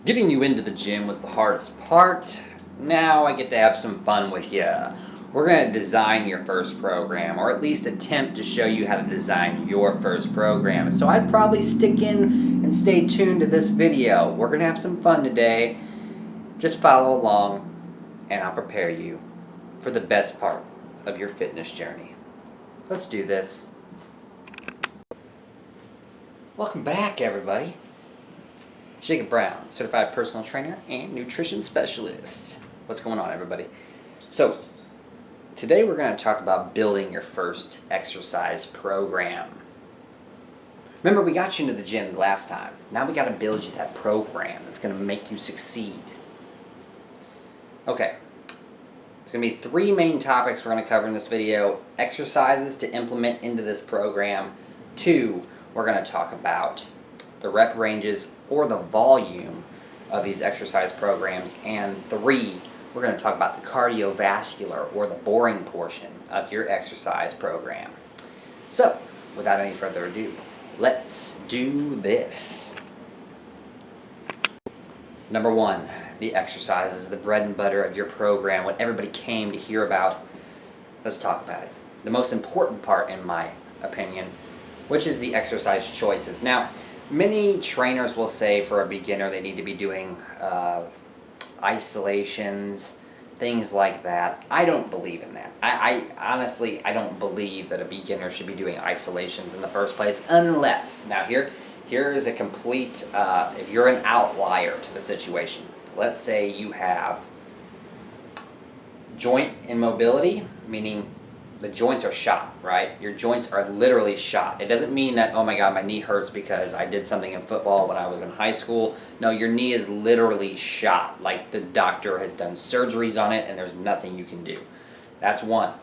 Getting you into the gym was the hardest part. Now I get to have some fun with you. We're going to design your first program, or at least attempt to show you how to design your first program. So I'd probably stick in and stay tuned to this video. We're going to have some fun today. Just follow along, and I'll prepare you for the best part of your fitness journey. Let's do this. Welcome back, everybody. Jacob Brown, certified personal trainer and nutrition specialist. What's going on, everybody? So, today we're going to talk about building your first exercise program. Remember, we got you into the gym last time. Now we got to build you that program that's going to make you succeed. Okay. There's going to be three main topics we're going to cover in this video. Exercises to implement into this program. 2, we're going to talk about the rep ranges or the volume of these exercise programs. And 3, we're going to talk about the cardiovascular or the boring portion of your exercise program. So, without any further ado, let's do this. Number 1, the exercises, the bread and butter of your program, what everybody came to hear about. Let's talk about it. The most important part, in my opinion, which is the exercise choices. Now, many trainers will say for a beginner they need to be doing isolations, things like that. I don't believe in that. I honestly, I don't believe that a beginner should be doing isolations in the first place unless, now here is a complete, if you're an outlier to the situation. Let's say you have joint immobility, meaning the joints are shot, right? Your joints are literally shot. It doesn't mean that, oh my God, my knee hurts because I did something in football when I was in high school. No, your knee is literally shot. Like the doctor has done surgeries on it and there's nothing you can do. That's 1.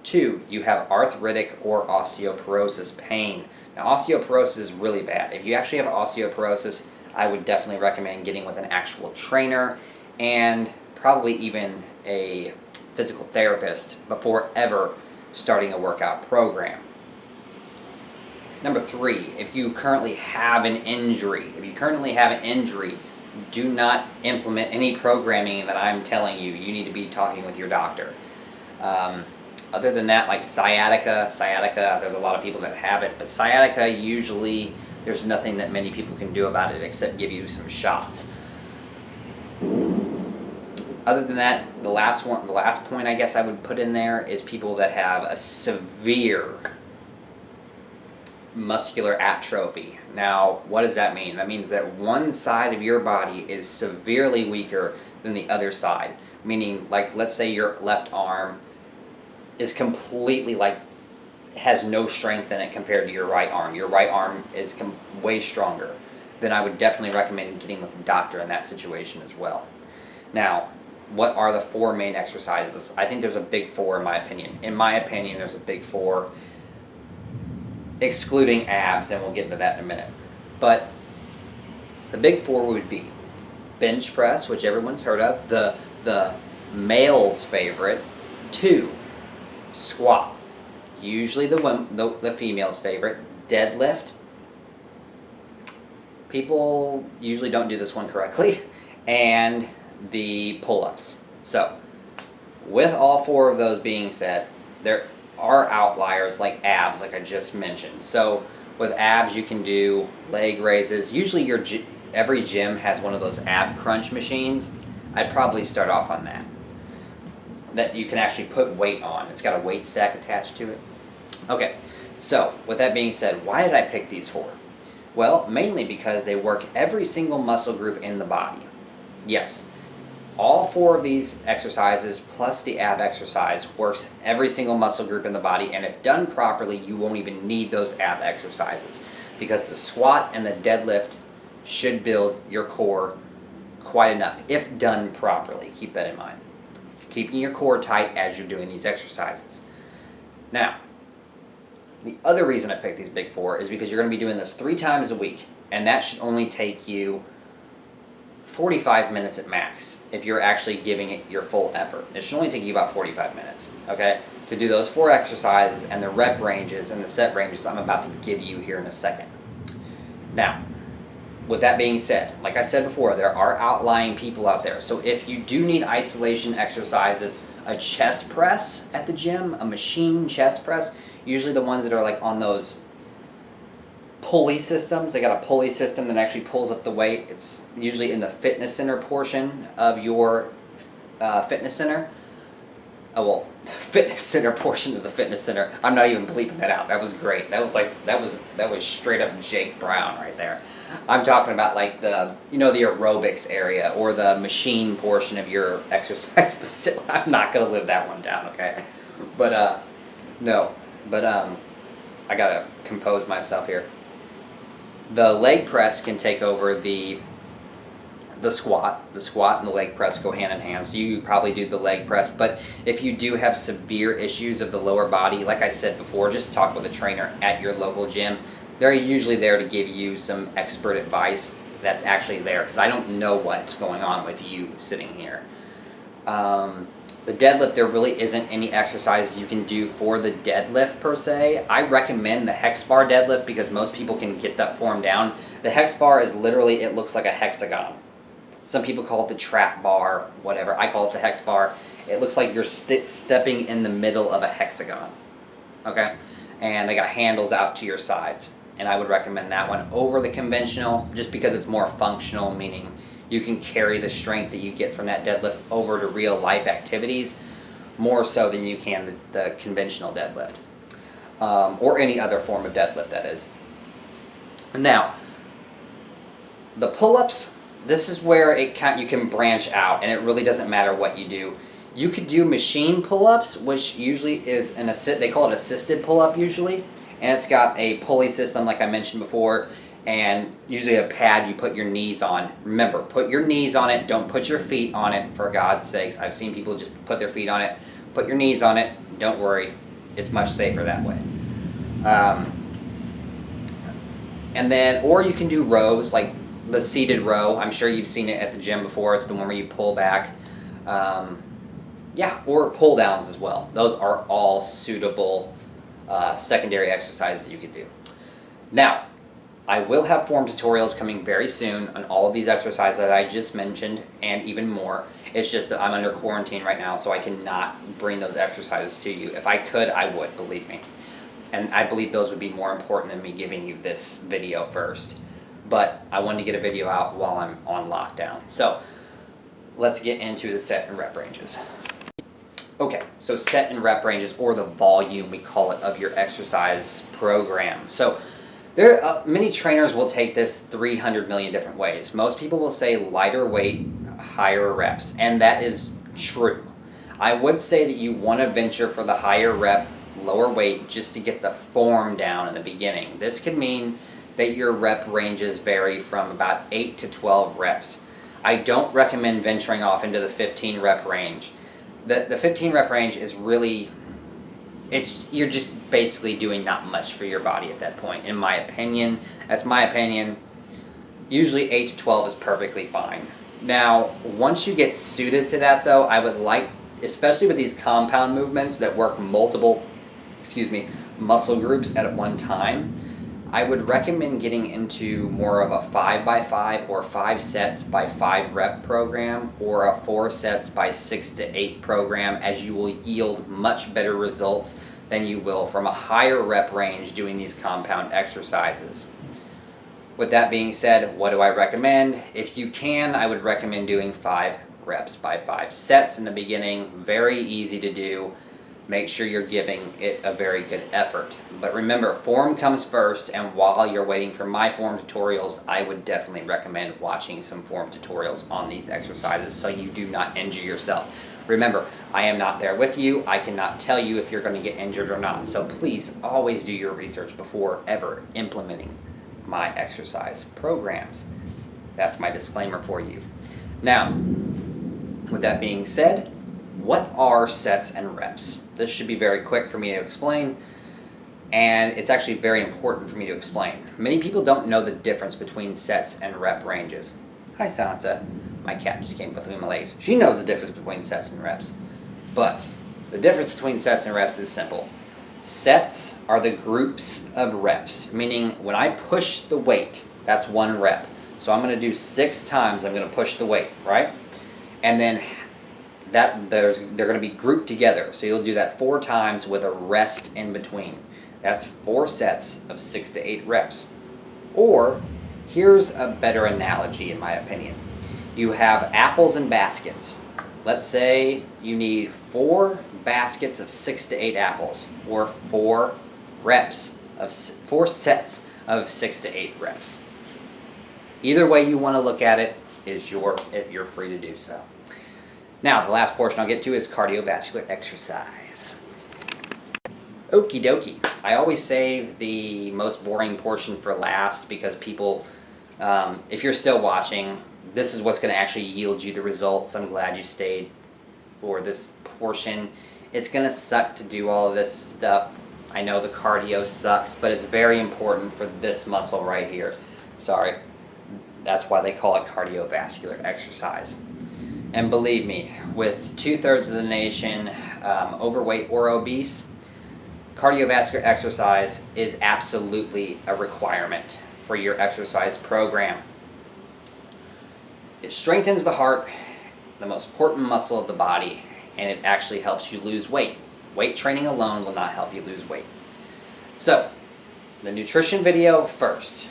2, you have arthritic or osteoporosis pain. Now, osteoporosis is really bad. If you actually have osteoporosis, I would definitely recommend getting with an actual trainer and probably even a physical therapist before ever starting a workout program. Number 3, if you currently have an injury, do not implement any programming that I'm telling you. You need to be talking with your doctor. Other than that, like sciatica, there's a lot of people that have it, but sciatica usually there's nothing that many people can do about it except give you some shots. Other than that, the last point I guess I would put in there is people that have a severe muscular atrophy. Now, what does that mean? That means that one side of your body is severely weaker than the other side. Meaning, like, let's say your left arm is completely, has no strength in it compared to your right arm. Your right arm is way stronger. Then I would definitely recommend getting with a doctor in that situation as well. Now, what are the 4 main exercises? I think there's a big 4 in my opinion. In my opinion, there's a big 4, excluding abs, and we'll get into that in a minute. But the big 4 would be bench press, which everyone's heard of, the male's favorite. 2, squat, usually the female's favorite. Deadlift, people usually don't do this one correctly, and the pull-ups. So, with all 4 of those being said, there are outliers like abs, like I just mentioned. So, with abs, you can do leg raises. Usually, every gym has one of those ab crunch machines. I'd probably start off on that you can actually put weight on. It's got a weight stack attached to it. Okay, so with that being said, why did I pick these 4? Well, mainly because they work every single muscle group in the body. Yes, all 4 of these exercises plus the ab exercise works every single muscle group in the body, and if done properly, you won't even need those ab exercises because the squat and the deadlift should build your core quite enough if done properly. Keep that in mind. Keeping your core tight as you're doing these exercises. Now, the other reason I picked these big 4 is because you're going to be doing this 3 times a week, and that should only take you 45 minutes at max if you're actually giving it your full effort. It should only take you about 45 minutes, okay, to do those 4 exercises and the rep ranges and the set ranges I'm about to give you here in a second. Now, with that being said, like I said before, there are outlying people out there. So if you do need isolation exercises, a chest press at the gym, a machine chest press, usually the ones that are like on those pulley systems. They got a pulley system that actually pulls up the weight. It's usually in the fitness center portion of your fitness center. Oh well, fitness center portion of the fitness center. I'm not even bleeping that out. That was great. That was straight up Jake Brown right there. I'm talking about like the the aerobics area or the machine portion of your exercise facility. I'm not gonna live that one down, okay? But no. But I gotta compose myself here. The leg press can take over the squat. The squat and the leg press go hand in hand. So you probably do the leg press, but if you do have severe issues of the lower body, like I said before, just talk with a trainer at your local gym. They're usually there to give you some expert advice that's actually there, because I don't know what's going on with you sitting here. The deadlift, there really isn't any exercises you can do for the deadlift per se. I recommend the hex bar deadlift because most people can get that form down. The hex bar is literally, it looks like a hexagon. Some people call it the trap bar, whatever. I call it the hex bar. It looks like you're stepping in the middle of a hexagon, okay? And they got handles out to your sides. And I would recommend that one over the conventional just because it's more functional, meaning you can carry the strength that you get from that deadlift over to real life activities more so than you can the conventional deadlift. Or any other form of deadlift, that is. Now, the pull-ups, this is where you can branch out, and it really doesn't matter what you do. You could do machine pull-ups, which usually is they call it assisted pull-up usually, and it's got a pulley system like I mentioned before, and usually a pad you put your knees on. Remember, put your knees on it, don't put your feet on it, for God's sakes. I've seen people just put their feet on it. Put your knees on it, don't worry, it's much safer that way. And then, or you can do rows, like the seated row. I'm sure you've seen it at the gym before. It's the one where you pull back. Or pull downs as well. Those are all suitable secondary exercises you could do. Now, I will have form tutorials coming very soon on all of these exercises that I just mentioned and even more. It's just that I'm under quarantine right now, so I cannot bring those exercises to you. If I could, I would, believe me. And I believe those would be more important than me giving you this video first. But I wanted to get a video out while I'm on lockdown. So let's get into the set and rep ranges. Okay, so set and rep ranges, or the volume, we call it, of your exercise program. So many trainers will take this 300 million different ways. Most people will say lighter weight, higher reps, and that is true. I would say that you want to venture for the higher rep, lower weight, just to get the form down in the beginning. This could mean that your rep ranges vary from about 8 to 12 reps. I don't recommend venturing off into the 15 rep range. The 15 rep range is really, you're just basically doing not much for your body at that point, in my opinion. That's my opinion. Usually 8 to 12 is perfectly fine. Now, once you get suited to that though, I would like, especially with these compound movements that work multiple, muscle groups at one time, I would recommend getting into more of a 5x5 or 5 sets by 5 rep program, or a 4 sets by 6 to 8 program, as you will yield much better results than you will from a higher rep range doing these compound exercises. With that being said, what do I recommend? If you can, I would recommend doing 5 reps by 5 sets in the beginning. Very easy to do. Make sure you're giving it a very good effort. But remember, form comes first, and while you're waiting for my form tutorials, I would definitely recommend watching some form tutorials on these exercises so you do not injure yourself. Remember, I am not there with you. I cannot tell you if you're going to get injured or not. So please always do your research before ever implementing my exercise programs. That's my disclaimer for you. Now, with that being said, what are sets and reps? This should be very quick for me to explain, and it's actually very important for me to explain. Many people don't know the difference between sets and rep ranges. Hi, Sansa. My cat just came between my legs. She knows the difference between sets and reps. But the difference between sets and reps is simple. Sets are the groups of reps, meaning when I push the weight, that's 1 rep. So I'm going to do 6 times. I'm going to push the weight, right? And then they're going to be grouped together. So you'll do that 4 times with a rest in between. That's 4 sets of 6 to 8 reps. Or here's a better analogy in my opinion. You have apples and baskets. Let's say you need 4 baskets of 6 to 8 apples, or 4 sets of 6 to 8 reps. Either way you want to look at it is you're free to do so. Now, the last portion I'll get to is cardiovascular exercise. Okie dokie. I always save the most boring portion for last because people, if you're still watching, this is what's going to actually yield you the results. I'm glad you stayed for this portion. It's going to suck to do all of this stuff. I know the cardio sucks, but it's very important for this muscle right here. Sorry. That's why they call it cardiovascular exercise. And believe me, with 2/3 of the nation overweight or obese, cardiovascular exercise is absolutely a requirement for your exercise program. It strengthens the heart, the most important muscle of the body, and it actually helps you lose weight. Weight training alone will not help you lose weight. So, the nutrition video first.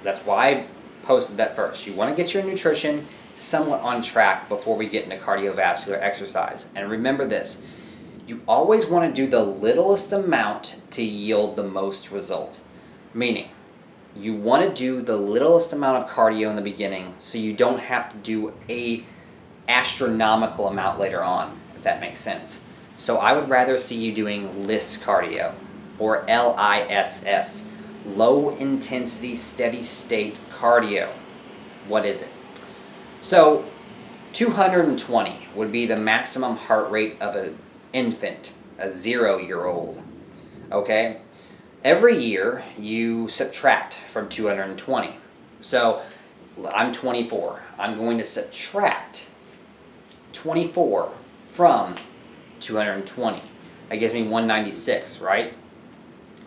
That's why I posted that first. You want to get your nutrition somewhat on track before we get into cardiovascular exercise. And remember this, you always want to do the littlest amount to yield the most result. Meaning, you want to do the littlest amount of cardio in the beginning so you don't have to do a astronomical amount later on, if that makes sense. So I would rather see you doing LISS cardio, or LISS, low intensity steady state cardio. What is it? So 220 would be the maximum heart rate of an infant, a 0-year-old. Okay? Every year you subtract from 220. So I'm 24. I'm going to subtract 24 from 220. That gives me 196, right?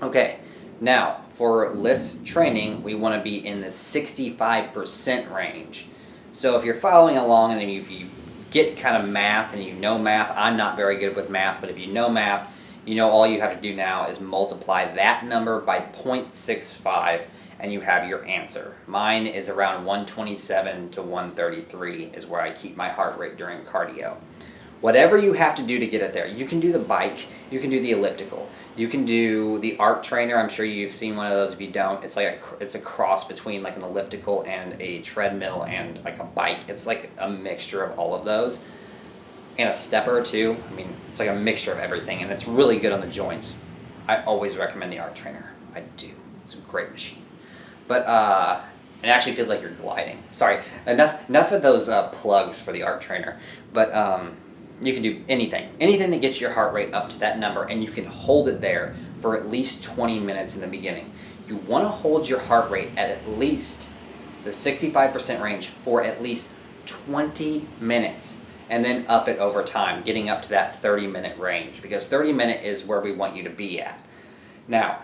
Okay, now for LISS training, we want to be in the 65% range. So if you're following along and if you get kind of math and you know math, I'm not very good with math, but if you know math, you know all you have to do now is multiply that number by 0.65 and you have your answer. Mine is around 127 to 133 is where I keep my heart rate during cardio. Whatever you have to do to get it there. You can do the bike, you can do the elliptical, you can do the art trainer. I'm sure you've seen one of those. If you don't, it's like it's a cross between like an elliptical and a treadmill and like a bike. It's like a mixture of all of those. And a stepper too. I mean, it's like a mixture of everything, and it's really good on the joints. I always recommend the art trainer. I do. It's a great machine. But it actually feels like you're gliding. Sorry, enough of those plugs for the art trainer. But you can do anything that gets your heart rate up to that number, and you can hold it there for at least 20 minutes in the beginning. You want to hold your heart rate at least the 65% range for at least 20 minutes, and then up it over time, getting up to that 30-minute range, because 30-minute is where we want you to be at. Now,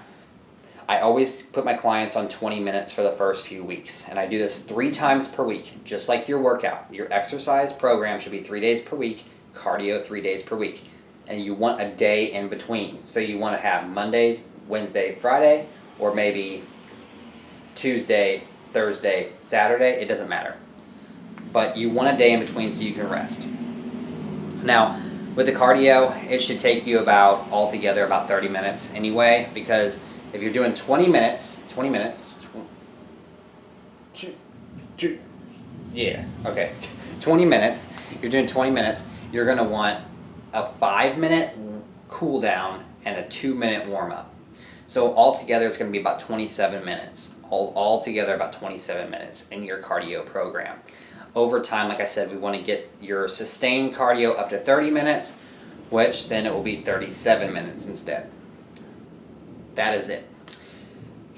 I always put my clients on 20 minutes for the first few weeks, and I do this 3 times per week, just like your workout. Your exercise program should be 3 days per week, cardio 3 days per week, and you want a day in between. So you want to have Monday, Wednesday, Friday, or maybe Tuesday, Thursday, Saturday. It doesn't matter, but you want a day in between so you can rest. Now with the cardio, it should take you altogether about 30 minutes anyway, because if you're doing 20 minutes, yeah, okay, 20 minutes, you're doing 20 minutes, you're going to want a 5-minute cool down and a 2-minute warm up. So altogether it's going to be about 27 minutes. Altogether about 27 minutes in your cardio program. Over time, like I said, we want to get your sustained cardio up to 30 minutes, which then it will be 37 minutes instead. That is it.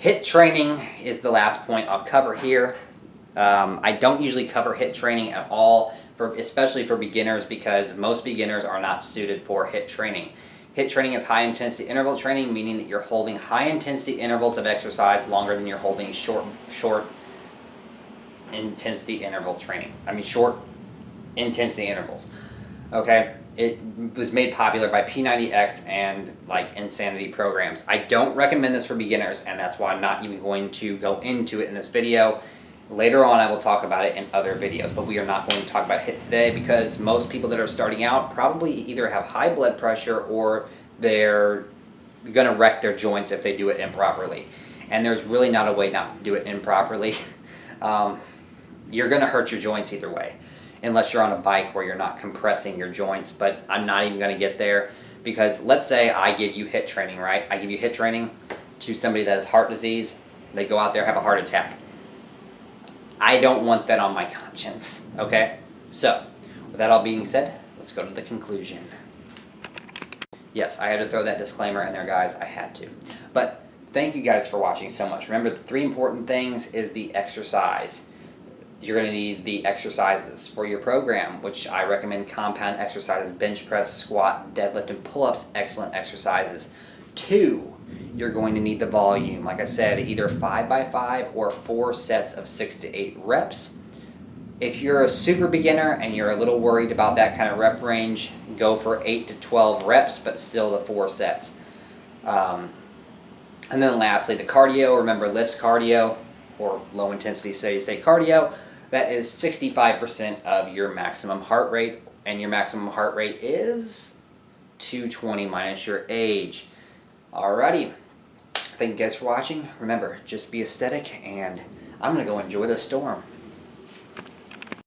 HIIT training is the last point I'll cover here. I don't usually cover HIIT training at all, especially for beginners, because most beginners are not suited for HIIT training. HIIT training is high intensity interval training, meaning that you're holding high intensity intervals of exercise longer than you're holding short intensity interval training. I mean, short intensity intervals. Okay, it was made popular by P90X and like Insanity programs. I don't recommend this for beginners, and that's why I'm not even going to go into it in this video. Later on, I will talk about it in other videos, but we are not going to talk about HIIT today because most people that are starting out probably either have high blood pressure or they're going to wreck their joints if they do it improperly. And there's really not a way not to do it improperly. You're going to hurt your joints either way, unless you're on a bike where you're not compressing your joints. But I'm not even going to get there because let's say I give you HIIT training, right? I give you HIIT training to somebody that has heart disease. They go out there, have a heart attack. I don't want that on my conscience, okay? So, with that all being said, let's go to the conclusion. Yes, I had to throw that disclaimer in there, guys. I had to. But thank you guys for watching so much. Remember, the 3 important things is the exercise. You're going to need the exercises for your program, which I recommend compound exercises, bench press, squat, deadlift, and pull-ups, excellent exercises. 2, you're going to need the volume. Like I said, either 5x5 or 4 sets of 6 to 8 reps. If you're a super beginner and you're a little worried about that kind of rep range, go for 8 to 12 reps, but still the 4 sets. And then lastly, the cardio. Remember, LISS cardio, or low intensity steady state cardio. That is 65% of your maximum heart rate, and your maximum heart rate is 220 minus your age. Alrighty, thank you guys for watching. Remember, just be aesthetic, and I'm going to go enjoy the storm.